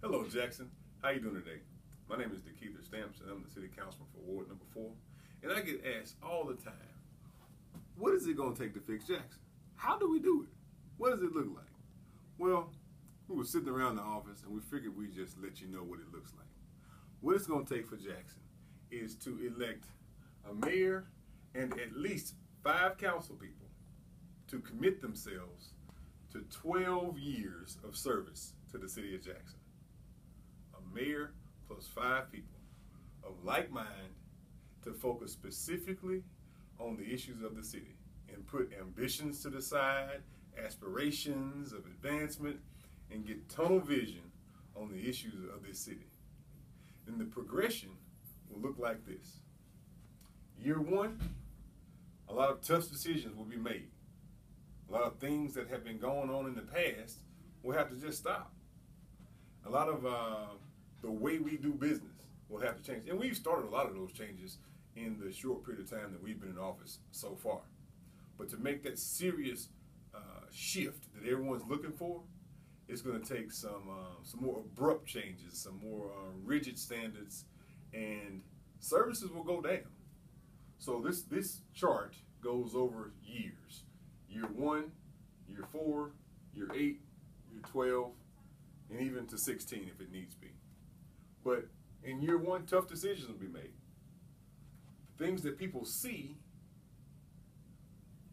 Hello, Jackson. How you doing today? My name is Dekeither Stamps, and I'm the City Councilman for Ward Number 4. And I get asked all the time, what is it going to take to fix Jackson? How do we do it? What does it look like? Well, we were sitting around the office, and we figured we'd just let you know what it looks like. What it's going to take for Jackson is to elect a mayor and at least 5 council people to commit themselves to 12 years of service to the city of Jackson. A mayor plus 5 people of like mind to focus specifically on the issues of the city and put ambitions to the side, aspirations of advancement, and get tunnel vision on the issues of this city. And the progression will look like this. Year 1, a lot of tough decisions will be made. A lot of things that have been going on in the past will have to just stop. A lot of the way we do business will have to change. And we've started a lot of those changes in the short period of time that we've been in office so far. But to make that serious shift that everyone's looking for, it's going to take some more abrupt changes, some more rigid standards, and services will go down. So this chart goes over years. Year 1, year 4, year 8, year 12, and even to 16 if it needs be. But in year 1, tough decisions will be made. Things that people see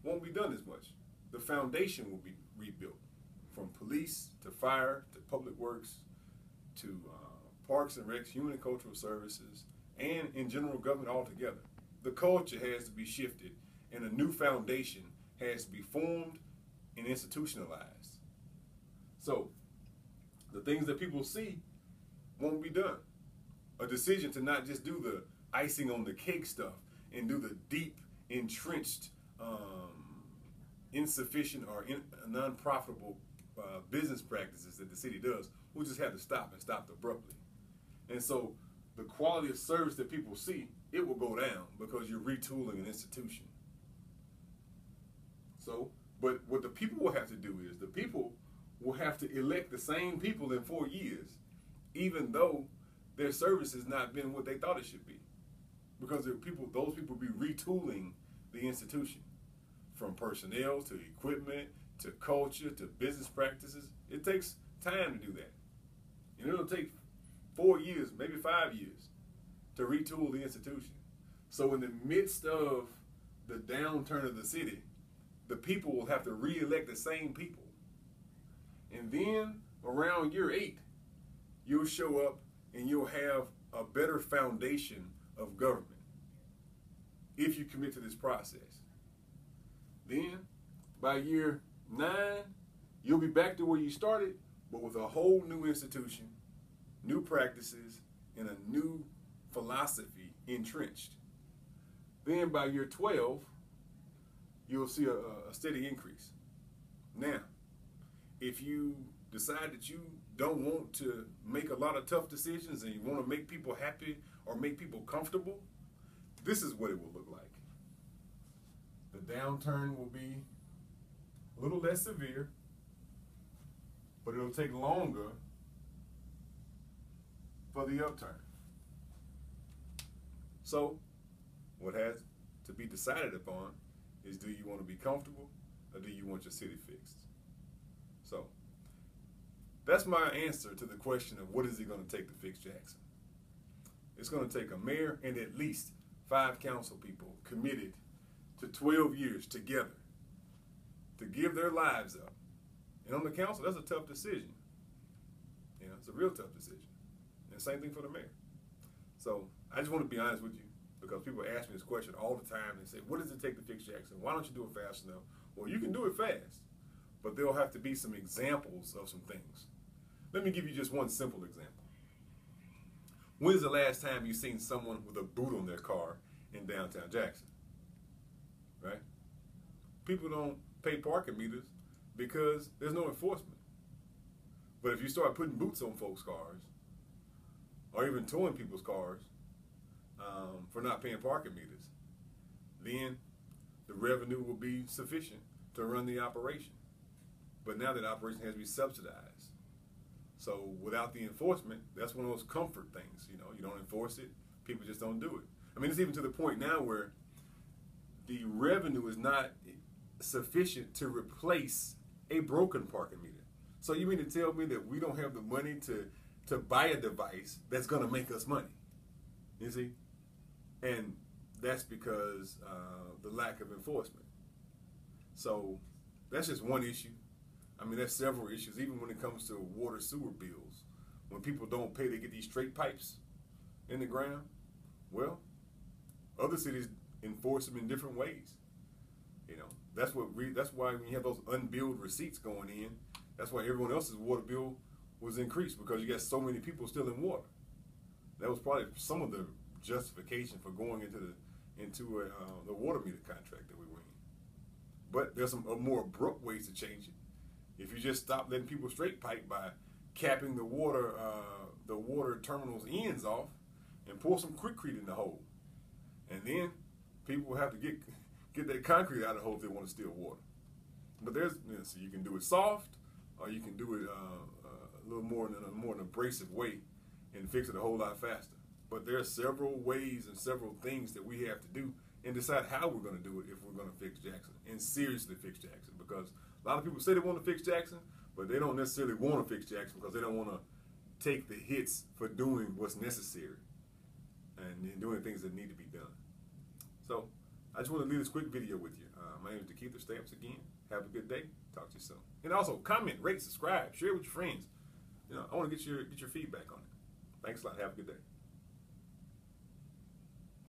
won't be done as much. The foundation will be rebuilt, from police to fire to public works to parks and recs, human and cultural services, and in general government altogether. The culture has to be shifted, and a new foundation has to be formed and institutionalized. So the things that people see won't be done. A decision to not just do the icing on the cake stuff and do the deep, entrenched, insufficient or non-profitable business practices that the city does, we'll just have to stop and stop abruptly. And so the quality of service that people see, it will go down because you're retooling an institution. So, but what the people will have to do is the people will have to elect the same people in 4 years, even though their service has not been what they thought it should be. Because those people will be retooling the institution, from personnel to equipment to culture to business practices. It takes time to do that. And it'll take 4 years, maybe 5 years, to retool the institution. So in the midst of the downturn of the city, the people will have to re-elect the same people. And then around year 8, you'll show up and you'll have a better foundation of government if you commit to this process. Then by year 9, you'll be back to where you started, but with a whole new institution, new practices, and a new philosophy entrenched. Then by year 12, you'll see a steady increase. Now, if you decide that you don't want to make a lot of tough decisions and you want to make people happy or make people comfortable, this is what it will look like. The downturn will be a little less severe, but it'll take longer for the upturn. So, what has to be decided upon is, do you want to be comfortable or do you want your city fixed? So, that's my answer to the question of what is it going to take to fix Jackson. It's going to take a mayor and at least 5 council people committed to 12 years together to give their lives up. And on the council, that's a tough decision. You know, it's a real tough decision. And same thing for the mayor. So I just want to be honest with you, because people ask me this question all the time. They say, what does it take to fix Jackson? Why don't you do it fast enough? Well, you can do it fast, but there'll have to be some examples of some things. Let me give you just one simple example. When's the last time you seen someone with a boot on their car in downtown Jackson? Right? People don't pay parking meters because there's no enforcement. But if you start putting boots on folks' cars, or even towing people's cars for not paying parking meters, then the revenue will be sufficient to run the operation. But now that operation has to be subsidized. So without the enforcement, that's one of those comfort things. You know, you don't enforce it, people just don't do it. I mean, it's even to the point now where the revenue is not sufficient to replace a broken parking meter. So you mean to tell me that we don't have the money to buy a device that's going to make us money? You see? And that's because the lack of enforcement. So that's just one issue. I mean, there's several issues, even when it comes to water sewer bills. When people don't pay, they get these straight pipes in the ground. Well, other cities enforce them in different ways. You know, that's why when you have those unbilled receipts going in, that's why everyone else's water bill was increased, because you got so many people still in water. That was probably some of the justification for going into the water meter contract that we were in. But there's some more abrupt ways to change it. If you just stop letting people straight pipe by capping the water terminals ends off and pour some Quikrete in the hole, and then people have to get that concrete out of the hole if they want to steal water. But so you can do it soft, or you can do it a little more in a more abrasive way and fix it a whole lot faster. But there are several ways and several things that we have to do and decide how we're going to do it if we're going to fix Jackson, and seriously fix Jackson. Because a lot of people say they want to fix Jackson, but they don't necessarily want to fix Jackson because they don't want to take the hits for doing what's necessary and doing things that need to be done. So I just want to leave this quick video with you. My name is Keith Stamps again. Have a good day. Talk to you soon. And also comment, rate, subscribe, share with your friends. You know, I want to get your feedback on it. Thanks a lot. Have a good day.